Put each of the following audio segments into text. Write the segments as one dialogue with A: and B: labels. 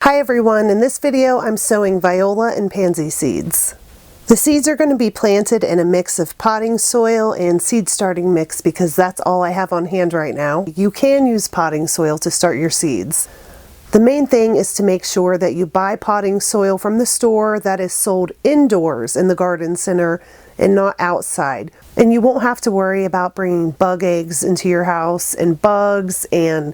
A: Hi everyone, in this video I'm sowing Viola and Pansy seeds. The seeds are going to be planted in a mix of potting soil and seed starting mix because that's all I have on hand right now. You can use potting soil to start your seeds. The main thing is to make sure that you buy potting soil from the store that is sold indoors in the garden center and not outside. And you won't have to worry about bringing bug eggs into your house and bugs and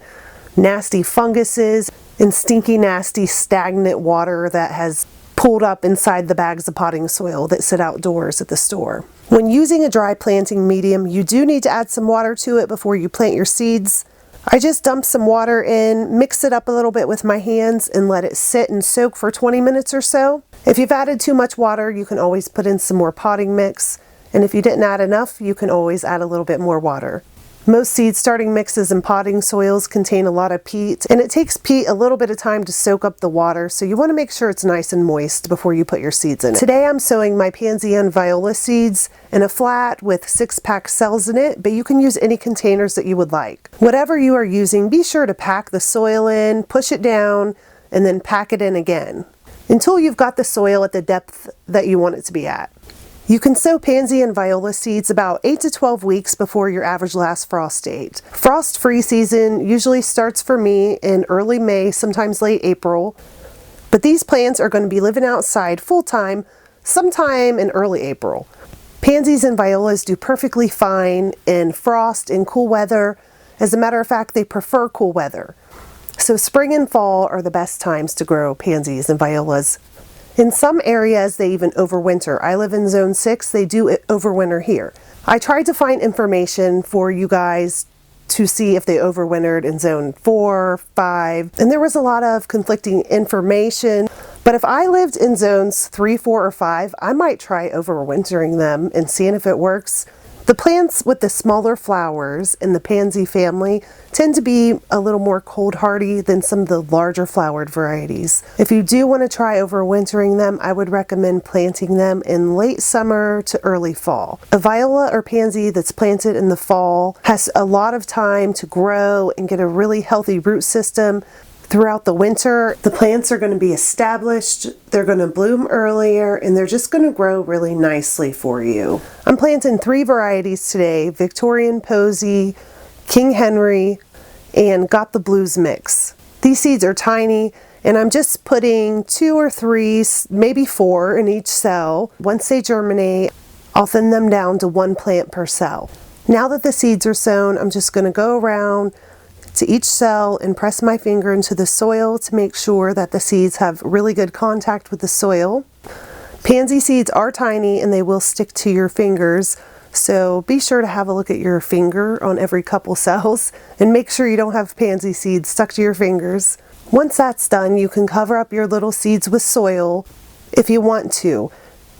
A: nasty funguses and stinky, nasty, stagnant water that has pulled up inside the bags of potting soil that sit outdoors at the store. When using a dry planting medium, you do need to add some water to it before you plant your seeds. I just dump some water in, mix it up a little bit with my hands, and let it sit and soak for 20 minutes or so. If you've added too much water, you can always put in some more potting mix, and if you didn't add enough, you can always add a little bit more water. Most seed starting mixes and potting soils contain a lot of peat, and it takes peat a little bit of time to soak up the water, so you want to make sure it's nice and moist before you put your seeds in it. Today I'm sowing my Pansy and Viola seeds in a flat with 6-pack cells in it, but you can use any containers that you would like. Whatever you are using, be sure to pack the soil in, push it down, and then pack it in again until you've got the soil at the depth that you want it to be at. You can sow Pansy and Viola seeds about 8 to 12 weeks before your average last frost date. Frost-free season usually starts for me in early May, sometimes late April, but these plants are going to be living outside full-time sometime in early April. Pansies and Violas do perfectly fine in frost and cool weather. As a matter of fact, they prefer cool weather. So spring and fall are the best times to grow Pansies and Violas. In some areas, they even overwinter. I live in Zone 6. They do overwinter here. I tried to find information for you guys to see if they overwintered in Zone 4, 5, and there was a lot of conflicting information. But if I lived in Zones 3, 4, or 5, I might try overwintering them and seeing if it works. The plants with the smaller flowers in the pansy family tend to be a little more cold hardy than some of the larger flowered varieties. If you do want to try overwintering them, I would recommend planting them in late summer to early fall. A viola or pansy that's planted in the fall has a lot of time to grow and get a really healthy root system. Throughout the winter, the plants are going to be established, they're going to bloom earlier, and they're just going to grow really nicely for you. I'm planting 3 varieties today: Victorian Posy, King Henry, and Got the Blues mix. These seeds are tiny, and I'm just putting 2 or 3, maybe 4 in each cell. Once they germinate, I'll thin them down to 1 plant per cell. Now that the seeds are sown, I'm just going to go around to each cell and press my finger into the soil to make sure that the seeds have really good contact with the soil. Pansy seeds are tiny and they will stick to your fingers, so be sure to have a look at your finger on every couple cells and make sure you don't have pansy seeds stuck to your fingers. Once that's done, you can cover up your little seeds with soil if you want to.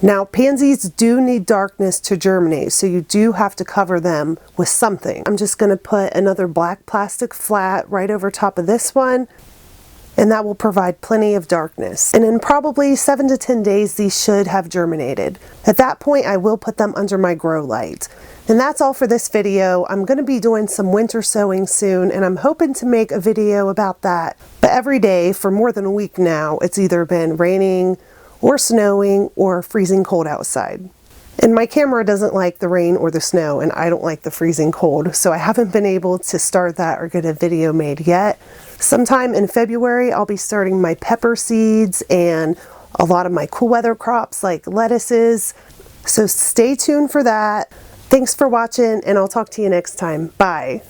A: Now, pansies do need darkness to germinate, so you do have to cover them with something. I'm just going to put another black plastic flat right over top of this one, and that will provide plenty of darkness. And in probably 7 to 10 days, these should have germinated. At that point, I will put them under my grow light. And that's all for this video. I'm going to be doing some winter sowing soon, and I'm hoping to make a video about that. But every day, for more than a week now, it's either been raining or snowing or freezing cold outside. And my camera doesn't like the rain or the snow, and I don't like the freezing cold, so I haven't been able to start that or get a video made yet. Sometime in February, I'll be starting my pepper seeds and a lot of my cool weather crops like lettuces. So stay tuned for that. Thanks for watching, and I'll talk to you next time. Bye.